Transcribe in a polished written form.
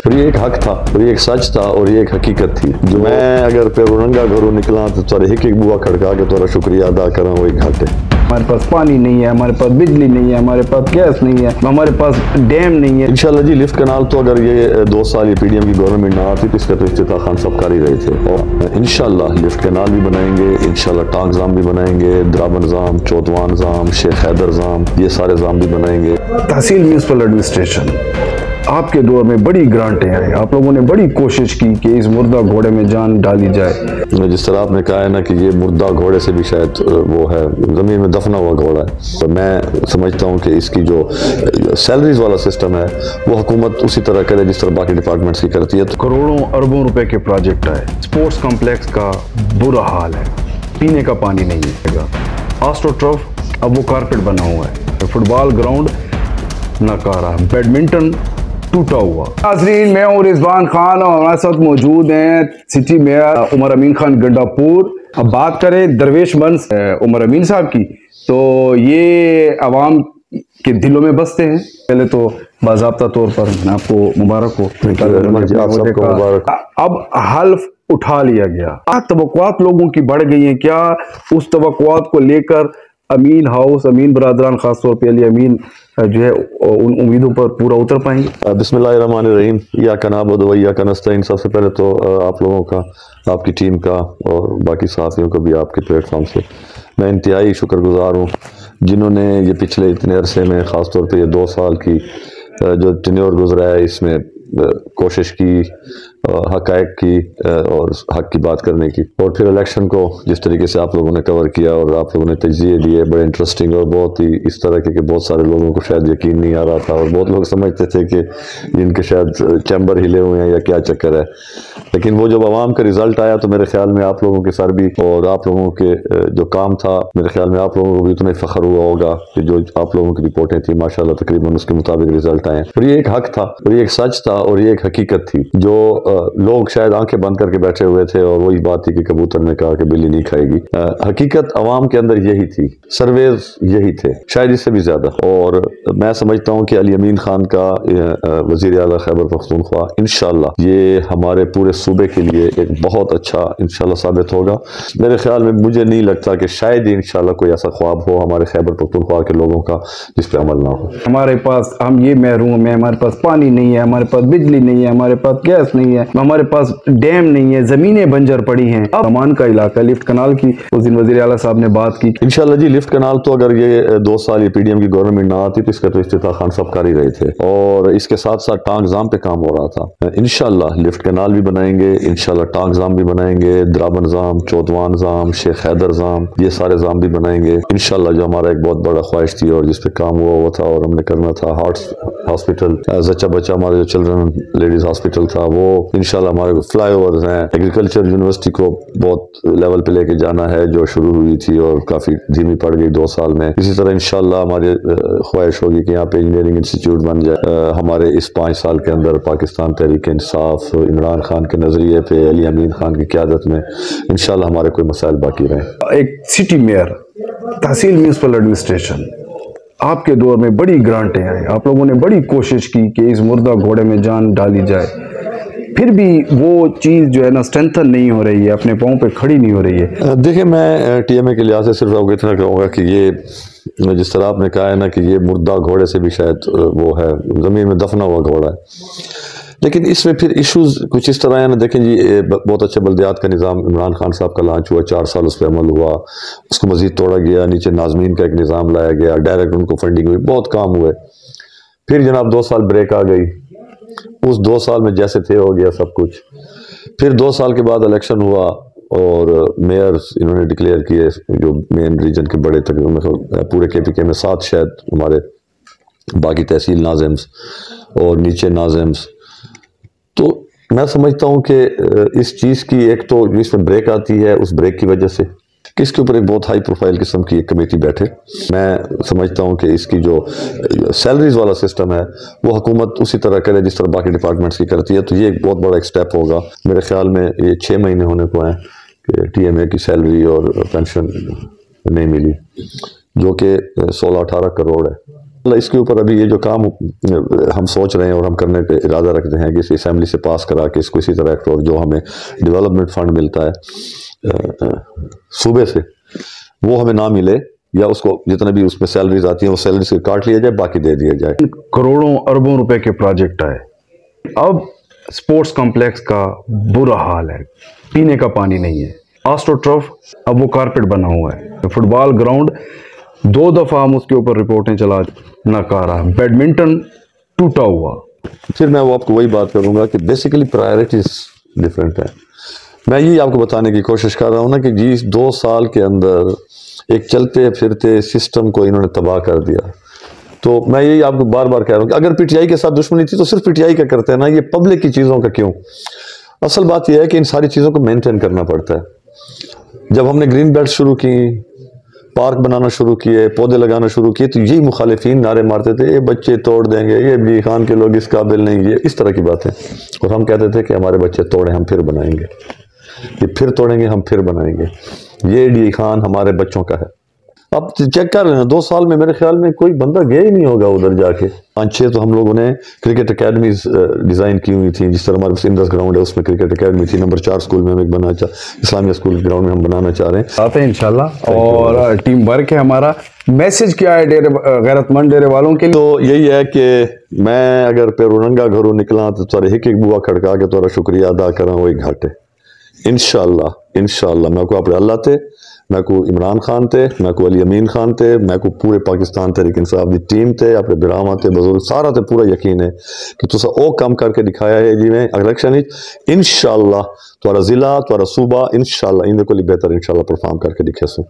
اور یہ ایک حق تھا اور یہ ایک سچ تھا اور یہ ایک حقیقت تھی جو میں اگر پیرورنگا گھروں نکلا تو تھوڑے ایک بوا کھڑکا کے تھوڑا شکریہ ادا کرا وہ ایک حق ہے۔ ہمارے پاس پانی نہیں ہے، ہمارے پاس بجلی نہیں ہے، ہمارے پاس گیس نہیں ہے، ہمارے پاس ڈیم نہیں ہے۔ انشاءاللہ جی لفٹ کنال تو اگر یہ 2 سال یہ پی ڈی ایم کی گورنمنٹ نہ آتی تو اس کا تو افتتاح خان صاحب کر ہی رہے تھے، اور انشاءاللہ لفٹ کنال بھی بنائیں گے، انشاءاللہ ٹانک زام بھی بنائیں گے، درابن زام، چودوان زام، شیخ حیدر زام، یہ سارے زام بھی بنائیں گے۔ تحصیل میونسپل ایڈمنسٹریشن آپ کے دور میں بڑی گرانٹیں آئیں، آپ لوگوں نے بڑی کوشش کی کہ اس مردہ گھوڑے میں جان ڈالی جائے۔ جس طرح آپ نے کہا ہے نا کہ یہ مردہ گھوڑے سے بھی شاید وہ ہے، زمین میں دفنا ہوا گھوڑا ہے، تو میں سمجھتا ہوں کہ اس کی جو سیلریز والا سسٹم ہے وہ حکومت اسی طرح کرے جس طرح باقی ڈپارٹمنٹس کی کرتی ہے۔ کروڑوں اربوں روپے کے پروجیکٹ آئے، سپورٹس کمپلیکس کا برا حال ہے، پینے کا پانی نہیں ہے گا، آسٹرو ٹرف اب وہ کارپیٹ بنا ہوا ہے، فٹ بال گراؤنڈ ناکارہ، بیڈمنٹن ٹوٹا ہوا۔ ناظرین میں ہوں رضوان خان اور ہمارے ساتھ موجود ہیں سٹی میئر عمر امین خان گنڈا پور۔ اب بات کریں درویش منص عمر امین صاحب کی تو یہ عوام کے دلوں میں بستے ہیں۔ پہلے تو باضابطہ طور پر آپ کو مبارک ہو، اب حلف اٹھا لیا گیا، توقعات لوگوں کی بڑھ گئی ہیں، کیا اس توقعات کو لے کر امین ہاؤس، امین برادران خاص طور پہ علی امین جو ہے ان امیدوں پر پورا اتر پائیں گے؟ بسم اللہ الرحمن الرحیم، ایاک نعبد و ایاک نستعین۔ سب سے پہلے تو آپ لوگوں کا، آپ کی ٹیم کا اور باقی صحافیوں کا بھی آپ کے پلیٹ فارم سے میں انتہائی شکر گزار ہوں جنہوں نے یہ پچھلے اتنے عرصے میں، خاص طور پہ یہ 2 سال کی جو ٹینیور گزرا ہے، اس میں کوشش کی، حقائق کی اور حق کی بات کرنے کی، اور پھر الیکشن کو جس طریقے سے آپ لوگوں نے کور کیا اور آپ لوگوں نے تجزیے دیے بڑے انٹرسٹنگ اور بہت ہی اس طرح کے کہ بہت سارے لوگوں کو شاید یقین نہیں آ رہا تھا اور بہت لوگ سمجھتے تھے کہ ان کے شاید چیمبر ہلے ہوئے ہیں یا کیا چکر ہے، لیکن وہ جب عوام کا رزلٹ آیا تو میرے خیال میں آپ لوگوں کے سر بھی اور آپ لوگوں کے جو کام تھا، میرے خیال میں آپ لوگوں کو بھی اتنا فخر ہوا ہوگا کہ جو آپ لوگوں کی رپورٹیں تھیں ماشاءاللہ تقریباً اس کے مطابق رزلٹ آئے، اور یہ ایک حق تھا اور یہ ایک سچ تھا اور یہ ایک حقیقت تھی جو لوگ شاید آنکھیں بند کر کے بیٹھے ہوئے تھے، اور وہی بات تھی کہ کبوتر نے کہا کہ بلی نہیں کھائے گی۔ حقیقت عوام کے اندر یہی تھی، سرویز یہی تھے، شاید اس سے بھی زیادہ، اور میں سمجھتا ہوں کہ علی امین خان کا وزیر اعلیٰ خیبر پختونخوا انشاءاللہ یہ ہمارے پورے صوبے کے لیے ایک بہت اچھا انشاءاللہ ثابت ہوگا۔ میرے خیال میں مجھے نہیں لگتا کہ شاید ہی انشاءاللہ کوئی ایسا خواب ہو ہمارے خیبر پختونخوا کے لوگوں کا جس پہ عمل نہ ہو۔ ہمارے پاس ہم یہ محروم ہیں، ہمارے پاس پانی نہیں ہے، ہمارے پاس بجلی نہیں ہے، ہمارے پاس گیس نہیں ہے، ہمارے پاس ڈیم نہیں ہے، زمینیں بنجر پڑی ہیں۔ اب امان کا علاقہ لفٹ کنال کی اس دن وزیر اعلیٰ صاحب نے بات کی۔ انشاءاللہ جی لفٹ کنال تو اگر یہ 2 سال یہ پی ڈی ایم کی گورنمنٹ نہ آتی تو اس کا تو افتتاح خان صاحب کر ہی رہے تھے، اور اس کے ساتھ ساتھ ٹانک زام پہ کام ہو رہا تھا۔ انشاءاللہ لفٹ کنال بھی بنائیں گے، انشاءاللہ ٹانک زام بھی بنائیں گے، درابن زام، چودوان زام، شیخ حیدر زام، یہ سارے زام بھی بنائیں گے انشاءاللہ، جو ہمارا ایک بہت بڑا خواہش تھی اور جس پہ کام ہوا تھا اور ہم نے کرنا تھا۔ ہارٹ ہاسپٹل، زچہ بچہ ہمارا جو چلڈرن لیڈیز ہاسپٹل تھا وہ انشاءاللہ، ہمارے فلائی اوورز ہیں، ایگریکلچر یونیورسٹی کو بہت لیول پہ لے کے جانا ہے جو شروع ہوئی تھی اور کافی دھیمی پڑ گئی 2 سال میں۔ اسی طرح انشاءاللہ ہماری خواہش ہوگی کہ یہاں پہ انجینئرنگ انسٹیٹیوٹ بن جائے۔ ہمارے اس 5 سال کے اندر پاکستان تحریک انصاف، عمران خان کے نظریے پہ، علی امین خان کی قیادت میں انشاءاللہ ہمارے کوئی مسائل باقی رہیں۔ ایک سٹی میئر، تحصیل میونسپل ایڈمنسٹریشن آپ کے دور میں بڑی گرانٹیں آئیں، آپ لوگوں نے بڑی کوشش کی کہ اس مردہ گھوڑے میں جان ڈالی جائے، پھر بھی وہ چیز جو ہے نا اسٹرینتھن نہیں ہو رہی ہے، اپنے پاؤں پہ کھڑی نہیں ہو رہی ہے۔ دیکھیں میں ٹی ایم اے کے لحاظ سے صرف آپ کو اتنا کہوں گا کہ یہ جس طرح آپ نے کہا ہے نا کہ یہ مردہ گھوڑے سے بھی شاید وہ ہے، زمین میں دفنا ہوا گھوڑا ہے، لیکن اس میں پھر ایشوز کچھ اس طرح ہے نا۔ دیکھیں جی بہت اچھا بلدیات کا نظام عمران خان صاحب کا لانچ ہوا، 4 سال اس پہ عمل ہوا، اس کو مزید توڑا گیا، نیچے ناظمین کا ایک نظام لایا گیا، ڈائریکٹ ان کو فنڈنگ ہوئی، بہت کام ہوئے، پھر جناب 2 سال بریک آ گئی، اس 2 سال میں جیسے تھے ہو گیا سب کچھ، پھر 2 سال کے بعد الیکشن ہوا اور میئرز انہوں نے ڈکلیئر کیے جو مین ریجن کے بڑے تقریباً پورے کے پی کے میں 7 شاید ہمارے باقی تحصیل ناظمز اور نیچے ناظمز، تو میں سمجھتا ہوں کہ اس چیز کی ایک تو اس میں بریک آتی ہے، اس بریک کی وجہ سے کہ اس کے اوپر ایک بہت ہائی پروفائل قسم کی ایک کمیٹی بیٹھے۔ میں سمجھتا ہوں کہ اس کی جو سیلریز والا سسٹم ہے وہ حکومت اسی طرح کرے جس طرح باقی ڈپارٹمنٹس کی کرتی ہے، تو یہ ایک بہت بڑا ایک سٹیپ ہوگا۔ میرے خیال میں یہ 6 مہینے ہونے کو ہیں کہ ٹی ایم اے کی سیلری اور پینشن نہیں ملی، جو کہ 16-18 کروڑ ہے۔ اس کے اوپر ابھی یہ جو کام ہم سوچ رہے ہیں اور ہم کرنے پہ ارادہ رکھتے ہیں کہ اس اسمبلی سے پاس کرا کے اس کو اسی طرح ایکٹ اور جو ہمیں ڈیولپمنٹ فنڈ ملتا ہے صوبے سے وہ ہمیں نہ ملے، یا اس کو جتنا بھی اس میں سیلریز آتی ہیں وہ سیلریز سے کاٹ لیا جائے، باقی دے دیا جائے۔ کروڑوں اربوں روپے کے پروجیکٹ آئے، اب سپورٹس کمپلیکس کا برا حال ہے، پینے کا پانی نہیں ہے۔ آسٹرو ٹرف اب وہ کارپیٹ بنا ہوا ہے۔ فٹ بال گراؤنڈ 2 دفعہ ہم اس کے اوپر رپورٹیں چلا ناکارہ، بیڈمنٹن ٹوٹا ہوا۔ پھر میں وہ آپ کو وہی بات کروں گا کہ بیسیکلی پرائرٹیز ڈیفرنٹ ہیں۔ میں یہی آپ کو بتانے کی کوشش کر رہا ہوں نا کہ جی 2 سال کے اندر ایک چلتے پھرتے سسٹم کو انہوں نے تباہ کر دیا۔ تو میں یہی آپ کو بار بار کہہ رہا ہوں کہ اگر پی ٹی آئی کے ساتھ دشمنی تھی تو صرف پی ٹی آئی کا کرتے ہیں نا، یہ پبلک کی چیزوں کا کیوں؟ اصل بات یہ ہے کہ ان ساری چیزوں کو مینٹین کرنا پڑتا ہے۔ جب ہم نے گرین بیلٹ شروع کی، پارک بنانا شروع کیے، پودے لگانا شروع کیے، تو یہی مخالفین نعرے مارتے تھے یہ بچے توڑ دیں گے، یہ بھی خان کے لوگ اس قابل نہیں، یہ اس طرح کی باتیں، اور ہم کہتے تھے کہ ہمارے بچے توڑیں ہم پھر بنائیں گے، یہ پھر توڑیں گے ہم پھر بنائیں گے، یہ ڈی خان ہمارے بچوں کا ہے۔ اب چیک کر لینا 2 سال میں میرے خیال میں کوئی بندہ گیا ہی نہیں ہوگا ادھر جا کے۔ 5-6 تو ہم لوگوں نے کرکٹ اکیڈمیز ڈیزائن کی ہوئی تھیں، جس طرح ہمارے سندس گراؤنڈ ہے اس میں کرکٹ اکیڈمی تھی، نمبر 4 اسکول میں ہم ایک اسلامیہ اسکول گراؤنڈ میں ہم بنانا چاہ رہے ہیں، آتے ہیں انشاءاللہ۔ اور ٹیم ورک ہے ہمارا۔ میسج کیا ہے غیرت مند ڈیرے والوں کے لیے؟ تو یہی ہے کہ میں اگر پیروننگا گھروں نکلا تو تھوڑے ایک بوا کھڑکا کے تھوڑا شکریہ ادا کرا وہی گھاٹے انشاءاللہ میں کو اپنے اللہ تے، میں کو عمران خان تے، میں کو علی امین خان تے، میں کو پورے پاکستان تحریک انصاف دی ٹیم تے، اپنے براہمہ تے، بزرگ سارا تے پورا یقین ہے کہ تسا او کام کر کے دکھایا ہے جی میں الیکشن انشاءاللہ تھوڑا ضلع تھوڑا صوبہ انشاءاللہ ان کو بہتر انشاءاللہ پرفارم کر کے دکھے سوں۔